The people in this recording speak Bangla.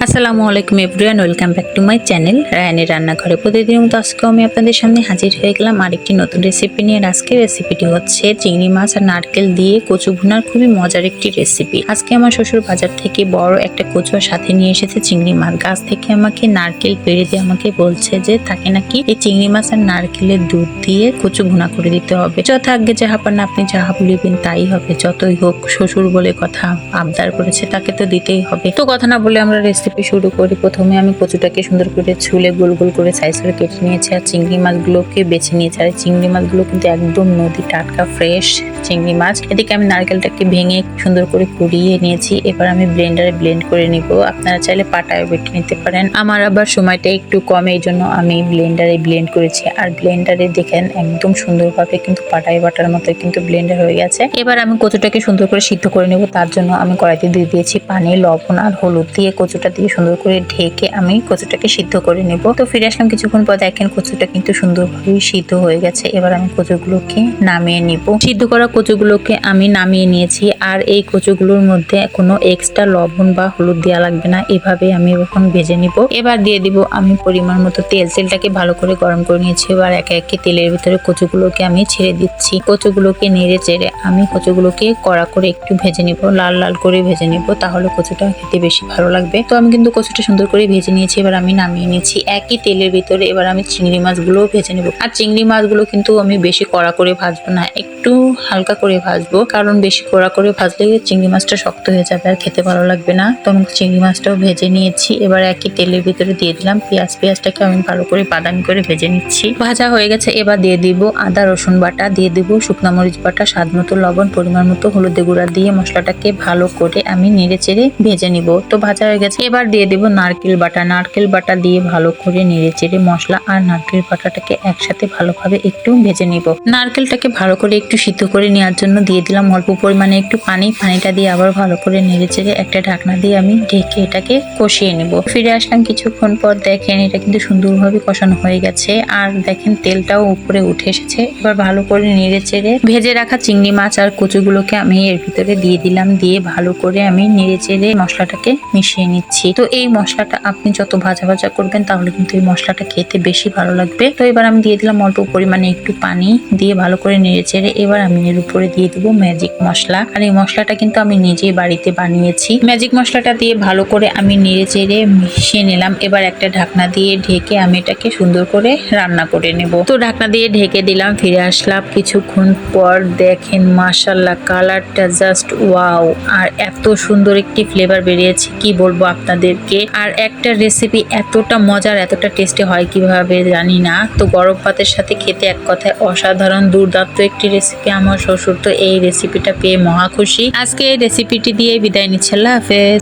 আসসালামু আলাইকুম everyone, welcome back to my channel রায়ানের রান্নাঘরে। প্রতিদিনের মতো আজকেও আমি আপনাদের সামনে হাজির হয়ে গেলাম আরেকটি নতুন রেসিপি নিয়ে। আজকের রেসিপিটি হচ্ছে চিংড়ি মাছ আর নারকেল দিয়ে কচু ভুনার খুবই মজার একটি রেসিপি। আজকে আমার শ্বশুর বাজার থেকে বড় একটা কচু সাথে নিয়ে এসেছে চিংড়ি মাছ। গাছ থেকে আমাকে নারকেল পেড়ে দিয়ে আমাকে বলছে যে তাকে নাকি এই চিংড়ি মাছ আর নারকেলের দুধ দিয়ে কচু ভুনা করে দিতে হবে। যথা আগে যাহা পান আপনি যাহা বলিবেন তাই হবে, যতই হোক শ্বশুর বলে কথা আবদার করেছে তাকে তো দিতেই হবে। তো কথা না বলে আমরা রেসিপি শুরু করি। প্রথমে আমি কচুটাকে সুন্দর করে ছুলে গোল গোল করে সাইজ করে কেটে নিয়েছি আর চিংড়ি মাছগুলোকে বেছে নিয়েছি। আর চিংড়ি মাছগুলো কিন্তু একদম নদী টাটকা ফ্রেশ চিংড়ি মাছ। এদিকে আমি নারকেলটাকে ভেঙে সুন্দর করে কুড়িয়ে নিয়েছি। এবার আমি ব্লেন্ডারে ব্লেন্ড করে নিব। আপনারা চাইলে পাটায় বেটে নিতে পারেন, আমার আবার সময়টা একটু কম, এই জন্য আমি ব্লেন্ডারে ব্লেন্ড করেছি। আর ব্লেন্ডারে দেখেন একদম সুন্দরভাবে কিন্তু পাটায় বাটার মতো কিন্তু ব্লেন্ডার হয়ে গেছে। এবার আমি কচুটাকে সুন্দর করে সিদ্ধ করে নেব। তার জন্য আমি কড়াইতে দিয়ে দিয়েছি পানি, লবণ আর হলুদ দিয়ে কচুটা দিয়ে সুন্দর করে ঢেকে আমি কচুটাকে সিদ্ধ করে নেব। তো ফিরে আসলাম কিছুক্ষণ পর, দেখেন কচুটা কিন্তু সুন্দরভাবে সিদ্ধ হয়ে গেছে। এবার আমি কচুগুলোকে নামিয়ে নিব। সিদ্ধ করা কচুগুলোকে আমি নামিয়ে নিয়েছি। আর এই কচুগুলোর মধ্যে কোনো এক্সট্রা লবণ বা হলুদ দেওয়া লাগবে না, এভাবে আমি এখন ভেজে নিব। এবার দিয়ে দিব আমি পরিমাণ মতো তেল। তেলটাকে ভালো করে গরম করে নিয়েছি। এবার একে একে তেলের ভিতরে কচুগুলোকে আমি ছেড়ে দিচ্ছি। কচুগুলোকে নেড়ে চেড়ে আমি কচুগুলোকে কড়া করে একটু ভেজে নিব, লাল লাল করে ভেজে নিব, তাহলে কচুটা খেতে বেশি ভালো লাগবে। তো আমি কিন্তু কচুটা সুন্দর করে ভেজে নিয়েছি। এবার আমি নামিয়ে নিয়েছি একই তেলের ভিতরে। এবার আমি চিংড়ি মাছগুলো ভেজে নেব। আর চিংড়ি মাছগুলো কিন্তু আমি বেশি কড়া করে ভাজবো না, একটু হালকা করে ভাজবো, কারণ বেশি কড়া করে ভাজলে চিংড়ি মাছটা শক্ত হয়ে যাবে আর খেতে ভালো লাগবে না। তো আমি চিংড়ি মাছটাও ভেজে নিয়েছি। এবার একই তেলের ভিতরে দিয়ে দিলাম পেঁয়াজ। পেঁয়াজটাকে আমি ভালো করে বাদামি করে ভেজে নিচ্ছি। ভাজা হয়ে গেছে। এবার দিয়ে দিব আদা রসুন বাটা, দিয়ে দিব শুকনো মরিচ বাটা, স্বাদ মতো লবণ, পরিমাণ মতো হলুদের গুঁড়া দিয়ে মশলাটাকে ভালো করে আমি নেড়ে চেড়ে ভেজে নিব। তো ভাজা হয়ে গেছে। এবার দিয়ে দিব নারকেল বাটা। নারকেল বাটা দিয়ে ভালো করে নেড়ে চেড়ে মশলা আর নারকেল বাটাটাকে একসাথে ভালোভাবে একটু ভেজে নিব। নারকেলটাকে ভালো করে একটু সিদ্ধ করে নেওয়ার জন্য দিয়ে দিলাম অল্প পরিমাণে একটু পানি। পানিটা দিয়ে আবার ভালো করে নেড়ে চেড়ে একটা ঢাকনা দিয়ে আমি ঢেকে এটাকে কষিয়ে নেব। ফিরে আসলাম কিছুক্ষণ পর, দেখেন এটা কিন্তু সুন্দরভাবে কষানো হয়ে গেছে। আর দেখেন তেলটাও উপরে উঠে এসেছে। এবার ভালো করে নেড়ে চেড়ে ভেজে রাখা চিংড়ি মাছ আর কচুগুলোকে আমি এর ভিতরে দিয়ে দিলাম। দিয়ে ভালো করে আমি নেড়ে চেড়ে মশলাটাকে মিশিয়ে নিচ্ছি। তো এই মশলাটা আপনি যত ভাজা ভাজা করবেন তাহলে কিন্তু এই মশলাটা খেতে বেশি ভালো লাগবে। তো এবার আমি দিয়ে দিলাম অল্প পরিমাণে একটু পানি, দিয়ে ভালো করে নেড়ে চেড়ে এবার আমি এর উপরে দিয়ে দেবো ম্যাজিক মশলা। আর এই মশলাটা কিন্তু আমি নিজেই বাড়িতে বানিয়েছি। ম্যাজিক মশলাটা দিয়ে ভালো করে আমি নেড়ে চেড়ে মিশিয়ে নিলাম। এবার একটা ঢাকনা দিয়ে ঢেকে আমি এটাকে সুন্দর করে রান্না করে নেব। তো ঢাকনা দিয়ে ঢেকে দিলাম। ফিরে আসলাম কিছুক্ষণ পর, দেখেন মাশাআল্লাহ কালারটা জাস্ট ওয়াও, আর এত সুন্দর একটি ফ্লেভার বেরিয়েছে কি বলবো আপনাদেরকে। আর একটা রেসিপি এতটা মজার এতটা টেস্টি হয় কিভাবে জানি না। তো গরম ভাতের সাথে খেতে এক কথায় অসাধারণ দুর্দান্ত একটি রেসিপি। আমার শ্বশুর তো এই রেসিপিটা পেয়ে মহা খুশি। আজকে এই রেসিপিটি দিয়ে বিদায় নিচ্ছি। আল্লাহ হাফেজ।